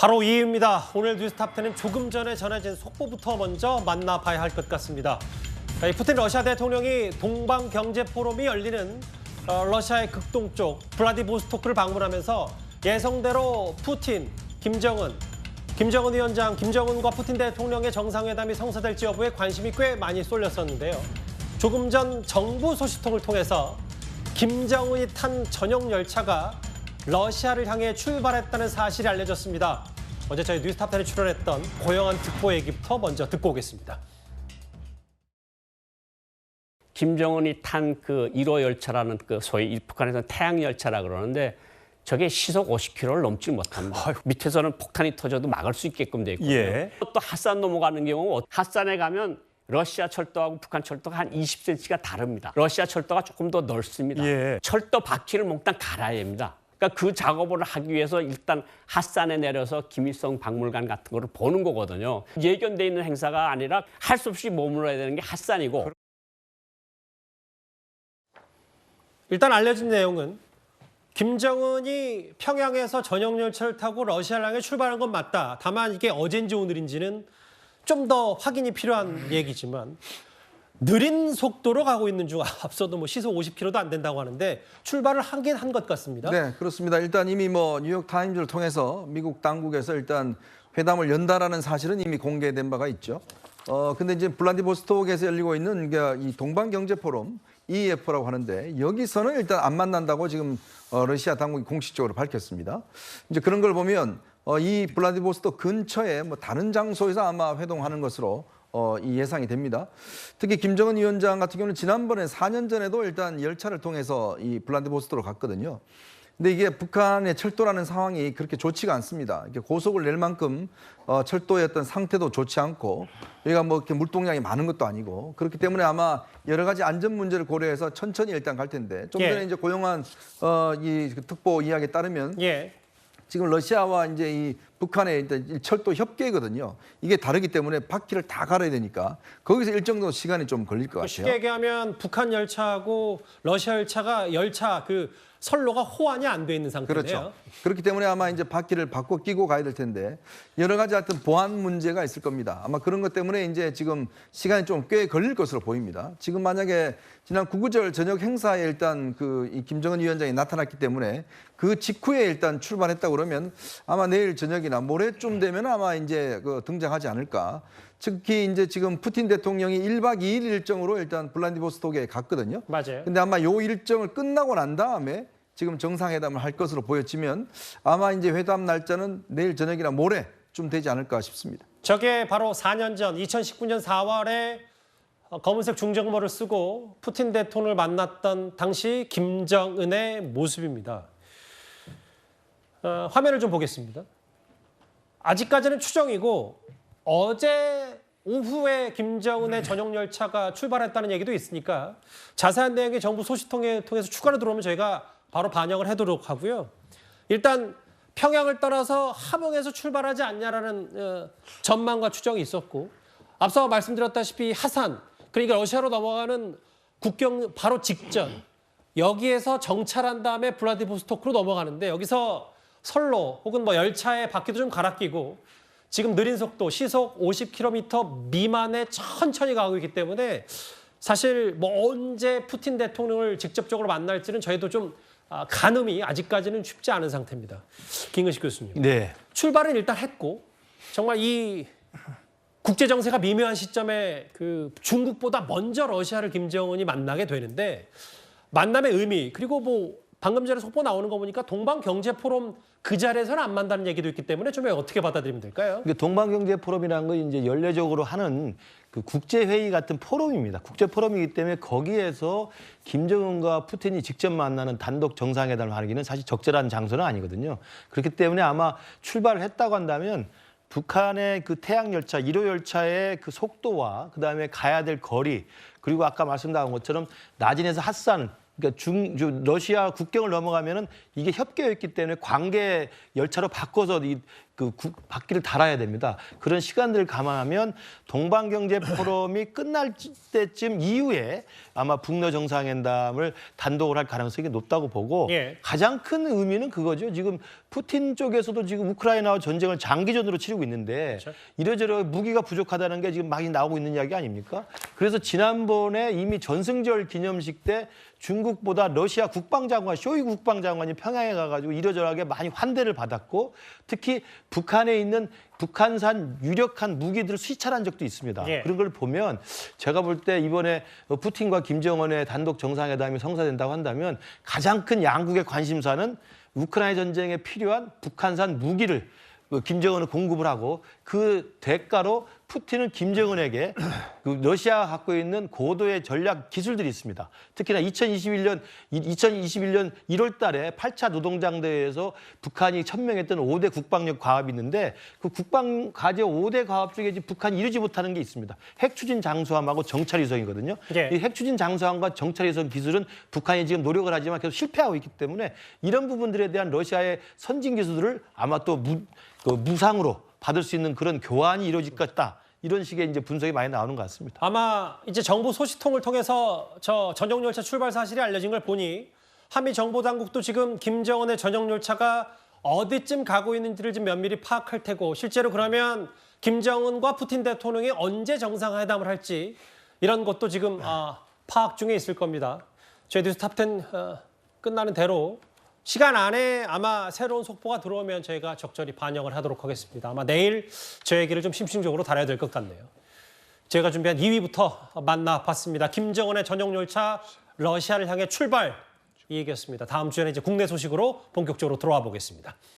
바로 이유입니다. 오늘 뉴스탑10은 조금 전에 전해진 속보부터 먼저 만나봐야 할 것 같습니다. 이 푸틴 러시아 대통령이 동방경제포럼이 열리는 러시아의 극동쪽 블라디보스토크를 방문하면서 예정대로 푸틴, 김정은 위원장, 김정은과 푸틴 대통령의 정상회담이 성사될지 여부에 관심이 꽤 많이 쏠렸었는데요. 조금 전 정부 소식통을 통해서 김정은이 탄 전용 열차가 러시아를 향해 출발했다는 사실이 알려졌습니다. 어제 저희 뉴스탑10에 출연했던 고영한 특보 얘기부터 먼저 듣고 오겠습니다. 김정은이 탄 그 1호 열차라는 그 소위 북한에서는 태양 열차라 그러는데 저게 시속 50km를 넘지 못합니다. 밑에서는 폭탄이 터져도 막을 수 있게끔 돼 있거든요. 예. 또 핫산 넘어가는 경우 핫산에 가면 러시아 철도하고 북한 철도가 한 20cm가 다릅니다. 러시아 철도가 조금 더 넓습니다. 예. 철도 바퀴를 몽땅 갈아야 합니다. 그러니까 그 작업을 하기 위해서 일단 핫산에 내려서 김일성 박물관 같은 거를 보는 거거든요. 예견돼 있는 행사가 아니라 할 수 없이 머물러야 되는 게 핫산이고. 일단 알려진 내용은 김정은이 평양에서 전용 열차를 타고 러시아를 향해 출발한 건 맞다. 다만 이게 어젠지 오늘인지는 좀 더 확인이 필요한 얘기지만 느린 속도로 가고 있는 중 앞서도 뭐 시속 50km도 안 된다고 하는데 출발을 하긴 한 것 같습니다. 네, 그렇습니다. 일단 이미 뭐 뉴욕 타임즈를 통해서 미국 당국에서 일단 회담을 연다라는 사실은 이미 공개된 바가 있죠. 근데 이제 블라디보스토크에서 열리고 있는 이 동방경제포럼 EF라고 하는데 여기서는 일단 안 만난다고 지금 러시아 당국이 공식적으로 밝혔습니다. 이제 그런 걸 보면 이 블라디보스토크 근처에 뭐 다른 장소에서 아마 회동하는 것으로 이 예상이 됩니다. 특히 김정은 위원장 같은 경우는 지난번에 4년 전에도 일단 열차를 통해서 이 블라디보스토크로 갔거든요. 근데 이게 북한의 철도라는 상황이 그렇게 좋지가 않습니다. 이렇게 고속을 낼 만큼 철도의 어떤 상태도 좋지 않고 여기가 뭐 이렇게 물동량이 많은 것도 아니고 그렇기 때문에 아마 여러 가지 안전 문제를 고려해서 천천히 일단 갈 텐데 좀 전에 이제 고용한 이 특보 이야기에 따르면 지금 러시아와 이제 이 북한의 철도 협계거든요. 이게 다르기 때문에 바퀴를 다 갈아야 되니까 거기서 일정 정도 시간이 좀 걸릴 것 같아요. 쉽게 얘기하면 북한 열차하고 러시아 열차 그 선로가 호환이 안 돼 있는 상태네요. 그렇죠. 그렇기 때문에 아마 이제 바퀴를 바꿔 끼고 가야 될 텐데 여러 가지 하여튼 보안 문제가 있을 겁니다. 아마 그런 것 때문에 이제 지금 시간이 좀 꽤 걸릴 것으로 보입니다. 지금 만약에 지난 구구절 저녁 행사에 일단 이 김정은 위원장이 나타났기 때문에 그 직후에 일단 출발했다고 그러면 아마 내일 저녁이나 모레쯤 되면 아마 이제 등장하지 않을까. 특히 이제 지금 푸틴 대통령이 1박 2일 일정으로 일단 블라디보스토크에 갔거든요. 맞아요. 근데 아마 요 일정을 끝나고 난 다음에 지금 정상회담을 할 것으로 보여지면 아마 이제 회담 날짜는 내일 저녁이나 모레쯤 되지 않을까 싶습니다. 저게 바로 4년 전 2019년 4월에 검은색 중정모를 쓰고 푸틴 대통령을 만났던 당시 김정은의 모습입니다. 화면을 좀 보겠습니다. 아직까지는 추정이고 어제 오후에 김정은의 전용 열차가 출발했다는 얘기도 있으니까 자세한 내용이 정부 소식통에 통해서 추가로 들어오면 저희가 바로 반영을 해도록 하고요. 일단 평양을 떠나서 함흥에서 출발하지 않냐라는 전망과 추정이 있었고 앞서 말씀드렸다시피 하산, 그러니까 러시아로 넘어가는 국경 바로 직전 여기에서 정찰한 다음에 블라디보스토크로 넘어가는데 여기서 선로 혹은 뭐 열차의 바퀴도 좀 갈아 끼고 지금 느린 속도 시속 50km 미만에 천천히 가고 있기 때문에 사실 뭐 언제 푸틴 대통령을 직접적으로 만날지는 저희도 좀 가늠이 아직까지는 쉽지 않은 상태입니다. 김근식 교수님. 네. 출발은 일단 했고 정말 이 국제 정세가 미묘한 시점에 그 중국보다 먼저 러시아를 김정은이 만나게 되는데 만남의 의미 그리고 뭐 방금 전에 속보 나오는 거 보니까 동방경제포럼 그 자리에서는 안 만나는 얘기도 있기 때문에 좀 어떻게 받아들이면 될까요? 그러니까 동방경제포럼이라는 건 이제 연례적으로 하는 그 국제회의 같은 포럼입니다. 국제포럼이기 때문에 거기에서 김정은과 푸틴이 직접 만나는 단독 정상회담을 하기는 사실 적절한 장소는 아니거든요. 그렇기 때문에 아마 출발을 했다고 한다면 북한의 그 태양 열차, 1호 열차의 그 속도와 그다음에 가야 될 거리 그리고 아까 말씀드린 것처럼 나진에서 핫산 그러니까 러시아 국경을 넘어가면은 이게 협계였기 때문에 관계 열차로 바꿔서 바퀴를 달아야 됩니다. 그런 시간들을 감안하면 동방경제 포럼이 끝날 때쯤 이후에 아마 북러 정상회담을 단독으로 할 가능성이 높다고 보고 예. 가장 큰 의미는 그거죠. 지금 푸틴 쪽에서도 지금 우크라이나와 전쟁을 장기전으로 치르고 있는데 그렇죠. 이러저러 무기가 부족하다는 게 지금 많이 나오고 있는 이야기 아닙니까? 그래서 지난번에 이미 전승절 기념식 때 중국보다 러시아 국방장관, 쇼이구 국방장관이 평양에 가가지고 이러저러하게 많이 환대를 받았고 특히 북한에 있는 북한산 유력한 무기들을 수입한 적도 있습니다. 예. 그런 걸 보면 제가 볼 때 이번에 푸틴과 김정은의 단독 정상회담이 성사된다고 한다면 가장 큰 양국의 관심사는 우크라이나 전쟁에 필요한 북한산 무기를 김정은은 공급을 하고 그 대가로 푸틴은 김정은에게 그 러시아가 갖고 있는 고도의 전략 기술들이 있습니다. 특히나 2021년 1월 달에 8차 노동장대회에서 북한이 천명했던 5대 국방력 과업이 있는데 그 국방 과제 5대 과업 중에 북한이 이루지 못하는 게 있습니다. 핵추진 장수함하고 정찰위성이거든요. 예. 이 핵추진 장수함과 정찰위성 기술은 북한이 지금 노력을 하지만 계속 실패하고 있기 때문에 이런 부분들에 대한 러시아의 선진 기술들을 아마 또 무상으로 받을 수 있는 그런 교환이 이루어질 것이다. 이런 식의 이제 분석이 많이 나오는 것 같습니다. 아마 이제 정부 소식통을 통해서 저 전용 열차 출발 사실이 알려진 걸 보니 한미 정보 당국도 지금 김정은의 전용 열차가 어디쯤 가고 있는지를 좀 면밀히 파악할 테고 실제로 그러면 김정은과 푸틴 대통령이 언제 정상회담을 할지 이런 것도 지금 파악 중에 있을 겁니다. 저희 뉴스 탑10 끝나는 대로 시간 안에 아마 새로운 속보가 들어오면 저희가 적절히 반영을 하도록 하겠습니다. 아마 내일 저 얘기를 좀 심층적으로 다뤄야 될 것 같네요. 제가 준비한 2위부터 만나봤습니다. 김정은의 전용 열차 러시아를 향해 출발 이 얘기였습니다. 다음 주에는 이제 국내 소식으로 본격적으로 들어와 보겠습니다.